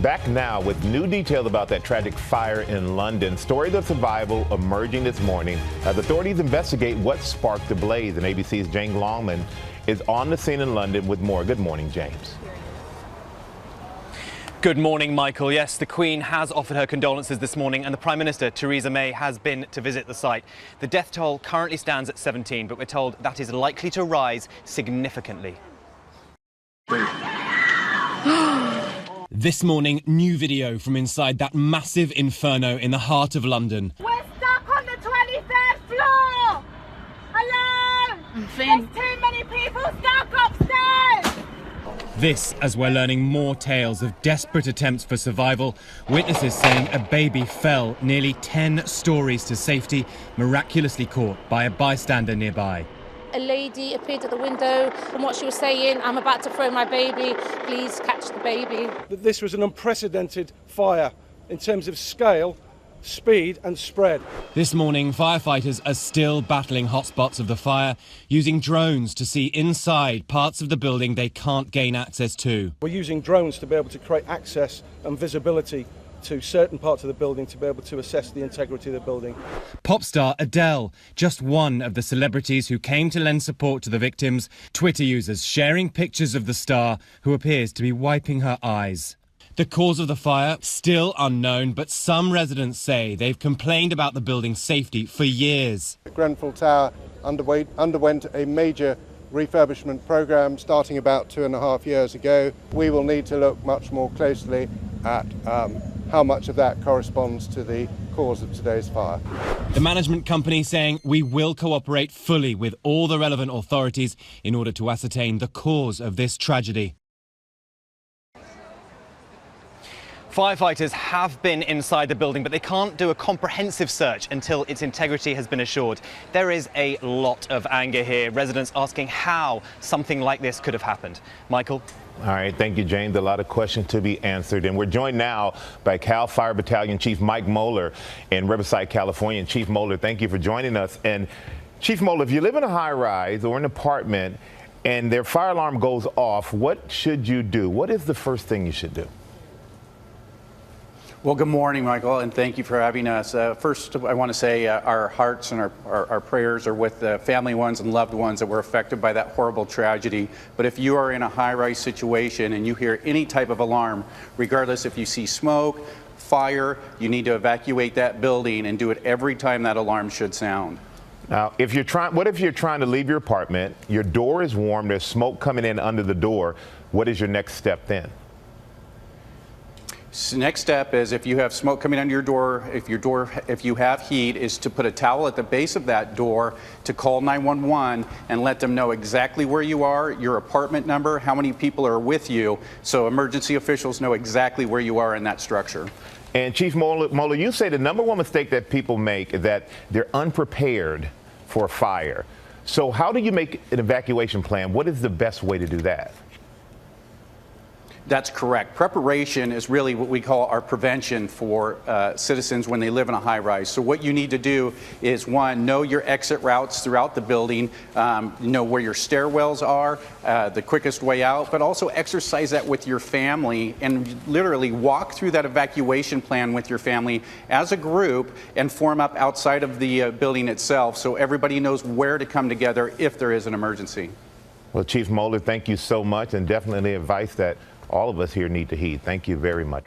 Back now with new details about that tragic fire in London. Stories of survival emerging this morning as authorities investigate what sparked the blaze. And ABC's Jane Longman is on the scene in London with more. Good morning, James. Good morning, Michael. Yes, the Queen has offered her condolences this morning and the Prime Minister, Theresa May, has been to visit the site. The death toll currently stands at 17, but we're told that is likely to rise significantly. This morning, new video from inside that massive inferno in the heart of London. We're stuck on the 23rd floor! Alone! There's too many people stuck upstairs! This as we're learning more tales of desperate attempts for survival. Witnesses saying a baby fell nearly 10 stories to safety, miraculously caught by a bystander nearby. A lady appeared at the window. From what she was saying, I'm about to throw my baby, please catch the baby. This was an unprecedented fire in terms of scale, speed and spread. This morning, firefighters are still battling hotspots of the fire, using drones to see inside parts of the building they can't gain access to. We're using drones to be able to create access and visibility to certain parts of the building to be able to assess the integrity of the building. Pop star Adele, just one of the celebrities who came to lend support to the victims. Twitter users sharing pictures of the star, who appears to be wiping her eyes. The cause of the fire still unknown, but some residents say they've complained about the building's safety for years. Grenfell Tower underwent a major refurbishment programme starting about 2.5 years ago. We will need to look much more closely at how much of that corresponds to the cause of today's fire. The management company saying we will cooperate fully with all the relevant authorities in order to ascertain the cause of this tragedy. Firefighters have been inside the building, but they can't do a comprehensive search until its integrity has been assured. There is a lot of anger here, residents asking how something like this could have happened. Michael? All right, thank you, James. A lot of questions to be answered. And we're joined now by Cal Fire Battalion Chief Mike Moeller in Riverside, California. And Chief Moeller, thank you for joining us. And Chief Moeller, if you live in a high-rise or an apartment and their fire alarm goes off, what should you do? What is the first thing you should do? Well, good morning, Michael, and thank you for having us. First, I want to say our hearts and our prayers are with the family ones and loved ones that were affected by that horrible tragedy. But if you are in a high-rise situation and you hear any type of alarm, regardless if you see smoke, fire, you need to evacuate that building and do it every time that alarm should sound. Now, what if you're trying to leave your apartment, your door is warm, there's smoke coming in under the door, what is your next step then? So next step is, if you have smoke coming under your door, if you have heat, is to put a towel at the base of that door to call 911 and let them know exactly where you are, your apartment number, how many people are with you, so emergency officials know exactly where you are in that structure. And Chief Moeller, you say the number one mistake that people make is that they're unprepared for a fire. So how do you make an evacuation plan? What is the best way to do that? That's correct. Preparation is really what we call our prevention for citizens when they live in a high-rise. So what you need to do is, one, know your exit routes throughout the building, know where your stairwells are, the quickest way out, but also exercise that with your family and literally walk through that evacuation plan with your family as a group and form up outside of the building itself so everybody knows where to come together if there is an emergency. Well, Chief Moeller, thank you so much, and definitely advice that all of us here need to heed. Thank you very much.